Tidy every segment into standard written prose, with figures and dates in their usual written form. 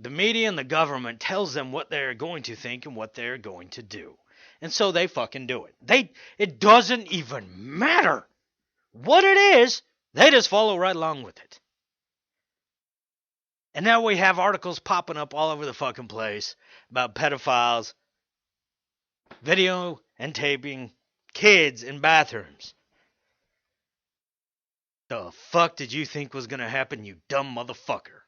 the media and the government tells them what they're going to think and what they're going to do. And so they fucking do it. It doesn't even matter what it is. They just follow right along with it. And now we have articles popping up all over the fucking place about pedophiles, video and taping kids in bathrooms. The fuck did you think was gonna happen, you dumb motherfucker?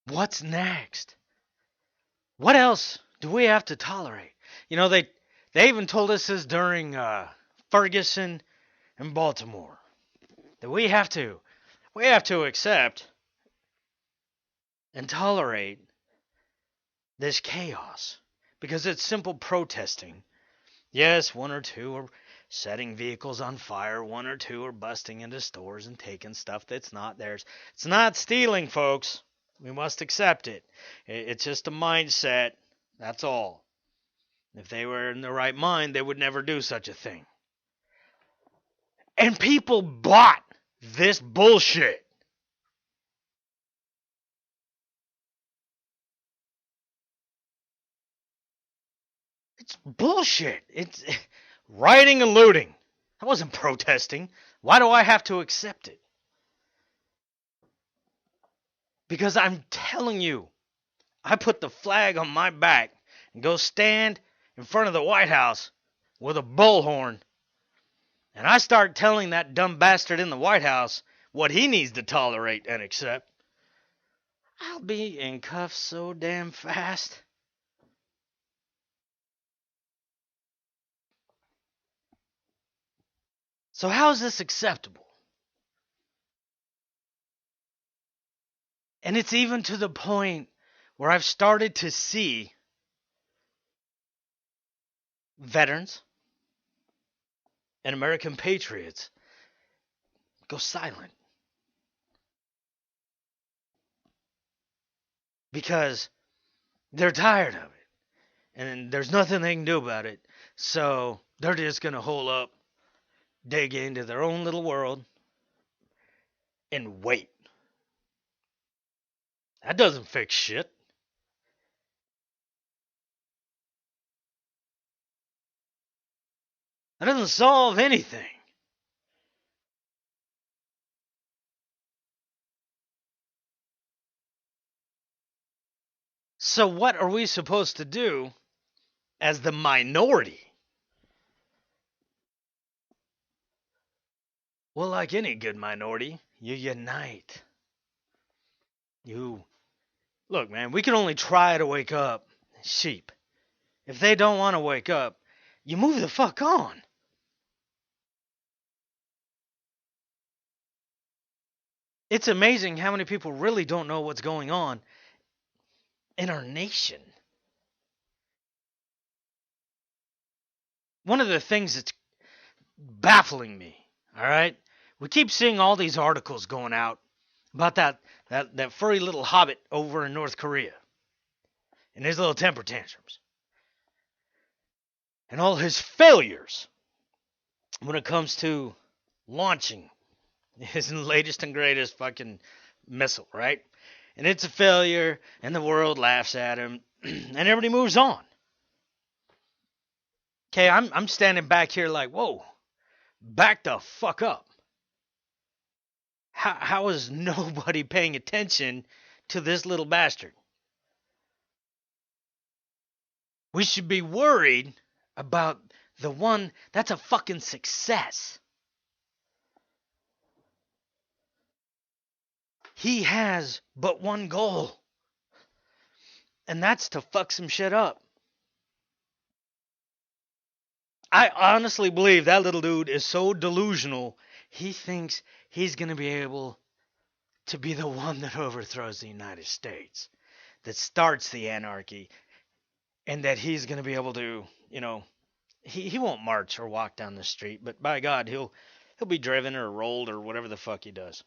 What's next? What else do we have to tolerate? You know, they even told us this during Ferguson and Baltimore. That we have to accept and tolerate this chaos. Because it's simple protesting. Yes, one or two are setting vehicles on fire. One or two are busting into stores and taking stuff that's not theirs. It's not stealing, folks. We must accept it. It's just a mindset. That's all. If they were in the right mind, they would never do such a thing. And people bought this bullshit. It's bullshit. It's rioting and looting. I wasn't protesting. Why do I have to accept it? Because I'm telling you, I put the flag on my back and go stand in front of the White House with a bullhorn. And I start telling that dumb bastard in the White House what he needs to tolerate and accept. I'll be in cuffs so damn fast. So how is this acceptable? And it's even to the point where I've started to see veterans and American patriots go silent. Because they're tired of it. And there's nothing they can do about it. So they're just going to hole up, dig into their own little world, and wait. That doesn't fix shit. That doesn't solve anything. So what are we supposed to do as the minority? Well, like any good minority, you unite. Look, man, we can only try to wake up sheep. If they don't want to wake up, you move the fuck on. It's amazing how many people really don't know what's going on in our nation. One of the things that's baffling me, all right? We keep seeing all these articles going out about that furry little hobbit over in North Korea and his little temper tantrums and all his failures when it comes to launching his latest and greatest fucking missile, right? And it's a failure, and the world laughs at him, and everybody moves on. Okay, I'm standing back here like, whoa, back the fuck up. How is nobody paying attention to this little bastard? We should be worried about the one that's a fucking success. He has but one goal, and that's to fuck some shit up. I honestly believe that little dude is so delusional, he thinks he's going to be able to be the one that overthrows the United States, that starts the anarchy, and that he's going to be able to, he won't march or walk down the street, but by God, he'll be driven or rolled or whatever the fuck he does.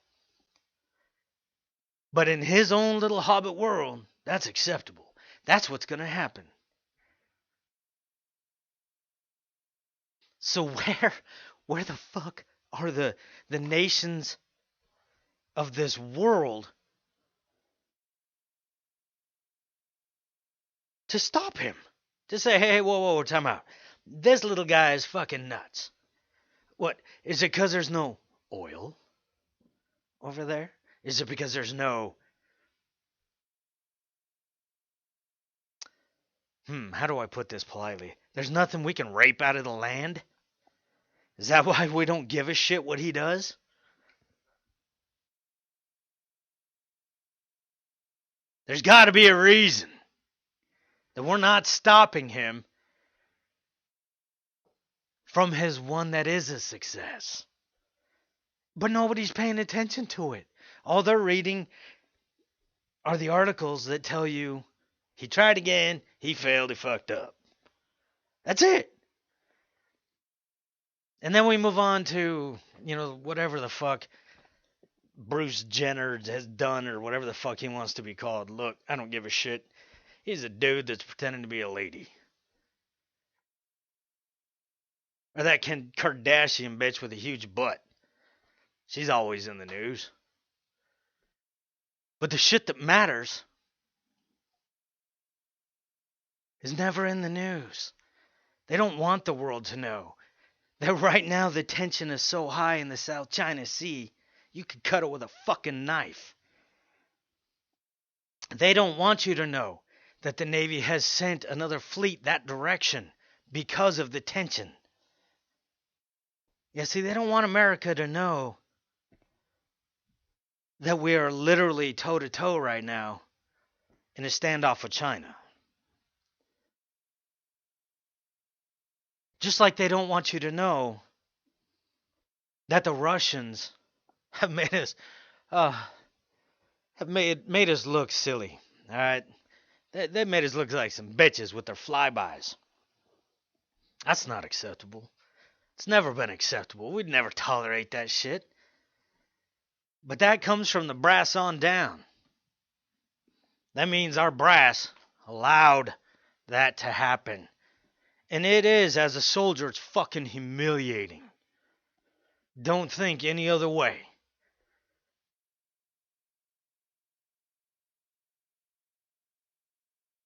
But in his own little hobbit world, that's acceptable. That's what's going to happen. So where the fuck are the nations of this world to stop him. To say, hey, whoa, time out. This little guy is fucking nuts. What? Is it because there's no oil over there? Is it because there's no... how do I put this politely? There's nothing we can rape out of the land? Is that why we don't give a shit what he does? There's got to be a reason that we're not stopping him from his one that is a success. But nobody's paying attention to it. All they're reading are the articles that tell you he tried again, he failed, he fucked up. That's it. And then we move on to, whatever the fuck Bruce Jenner has done or whatever the fuck he wants to be called. Look, I don't give a shit. He's a dude that's pretending to be a lady. Or that Kim Kardashian bitch with a huge butt. She's always in the news. But the shit that matters is never in the news. They don't want the world to know that right now the tension is so high in the South China Sea, you could cut it with a fucking knife. They don't want you to know that the Navy has sent another fleet that direction because of the tension. Yeah, see, they don't want America to know that we are literally toe-to-toe right now in a standoff with China. Just like they don't want you to know that the Russians have made us made us look silly. All right, they made us look like some bitches with their flybys. That's not acceptable. It's never been acceptable. We'd never tolerate that shit. But that comes from the brass on down. That means our brass allowed that to happen. And it is, as a soldier, it's fucking humiliating. Don't think any other way.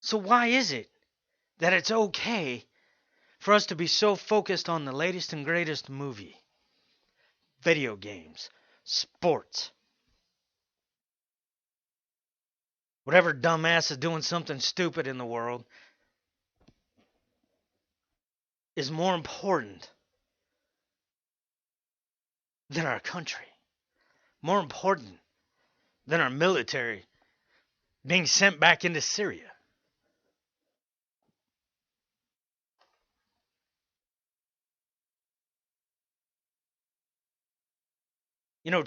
So why is it that it's okay for us to be so focused on the latest and greatest movie, video games, sports, whatever dumbass is doing something stupid in the world is more important than our country, more important than our military being sent back into Syria?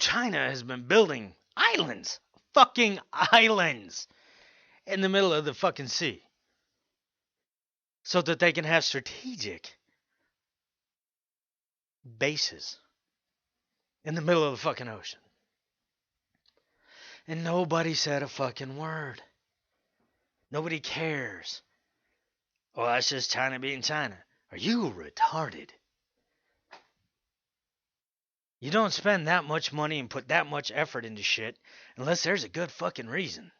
China has been building islands, fucking islands, in the middle of the fucking sea so that they can have strategic bases in the middle of the fucking ocean. And nobody said a fucking word. Nobody cares. Well, that's just China being China. Are you retarded? You don't spend that much money and put that much effort into shit unless there's a good fucking reason.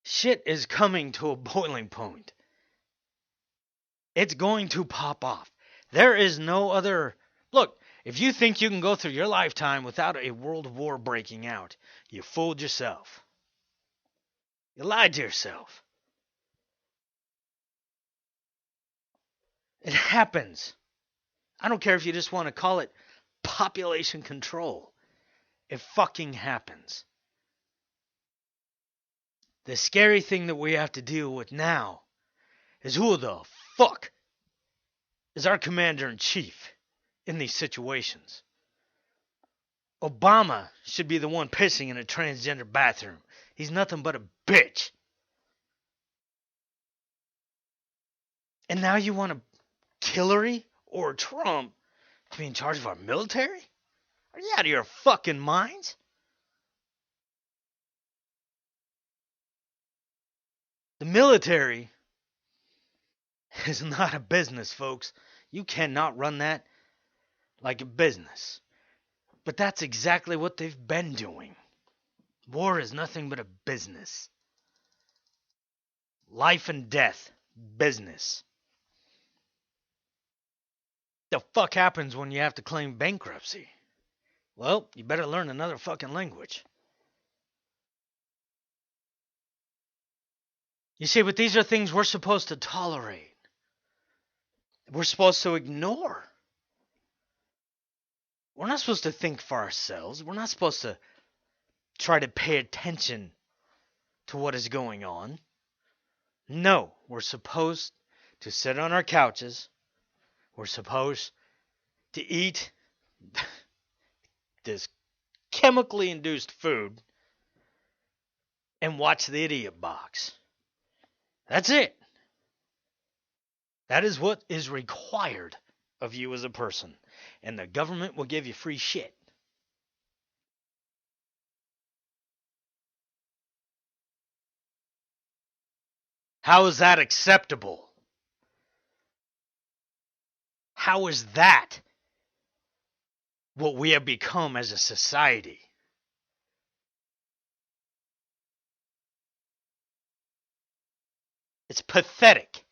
Shit is coming to a boiling point. It's going to pop off. There is no other... Look, if you think you can go through your lifetime without a world war breaking out, you fooled yourself. You lied to yourself. It happens. I don't care if you just want to call it population control. It fucking happens. The scary thing that we have to deal with now is who the fuck is our commander-in-chief in these situations. Obama should be the one pissing in a transgender bathroom. He's nothing but a bitch. And now you want to Hillary or Trump to be in charge of our military? Are you out of your fucking minds? The military is not a business, folks. You cannot run that like a business. But that's exactly what they've been doing. War is nothing but a business. Life and death, business. The fuck happens when you have to claim bankruptcy? Well, you better learn another fucking language. You see, but these are things we're supposed to tolerate. We're supposed to ignore. We're not supposed to think for ourselves. We're not supposed to try to pay attention to what is going on. No, we're supposed to sit on our couches. We're supposed to eat this chemically induced food and watch the idiot box. That's it. That is what is required of you as a person. And the government will give you free shit. How is that acceptable? How is that what we have become as a society? It's pathetic.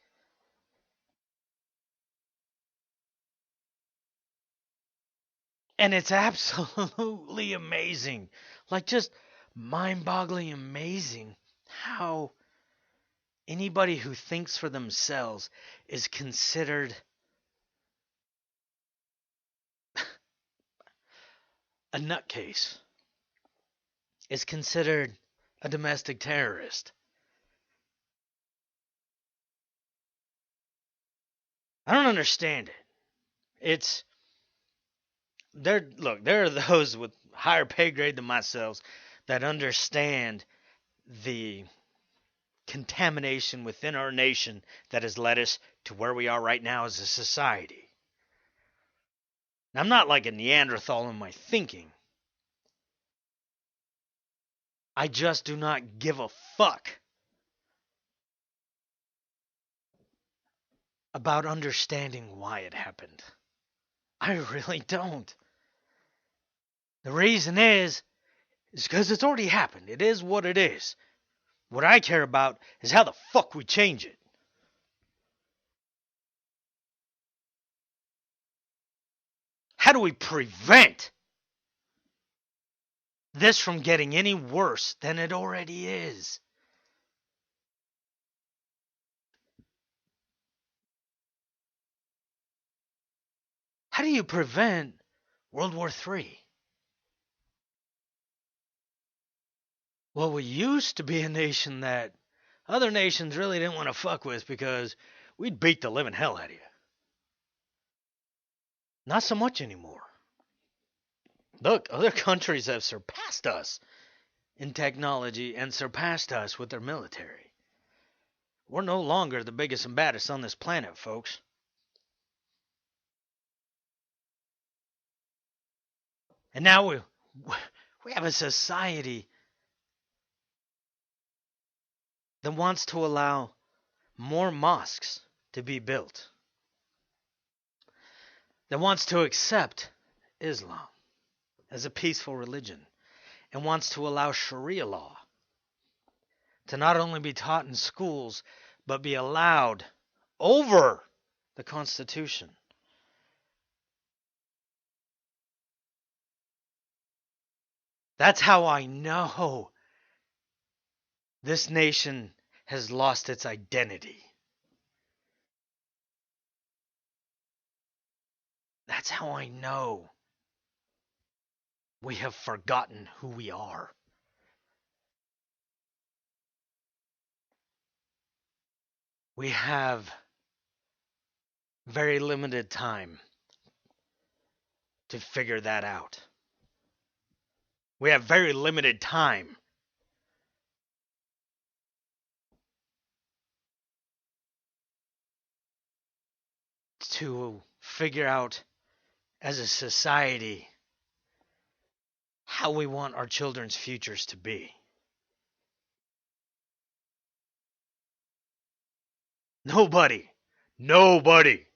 And it's absolutely amazing. Like, just mind-boggling amazing how anybody who thinks for themselves is considered a nutcase. Is considered a domestic terrorist. I don't understand it. It's there are those with higher pay grade than myself that understand the contamination within our nation that has led us to where we are right now as a society. Now, I'm not like a Neanderthal in my thinking. I just do not give a fuck about understanding why it happened. I really don't. The reason is because it's already happened. It is what it is. What I care about is how the fuck we change it. How do we prevent this from getting any worse than it already is? How do you prevent World War III? Well, we used to be a nation that other nations really didn't want to fuck with because we'd beat the living hell out of you. Not so much anymore. Look, other countries have surpassed us in technology and surpassed us with their military. We're no longer the biggest and baddest on this planet, folks. And now we have a society that wants to allow more mosques to be built, that wants to accept Islam as a peaceful religion, and wants to allow Sharia law to not only be taught in schools, but be allowed over the Constitution. That's how I know this nation has lost its identity. That's how I know we have forgotten who we are. We have very limited time to figure that out. We have very limited time to figure out as a society how we want our children's futures to be. Nobody Nobody.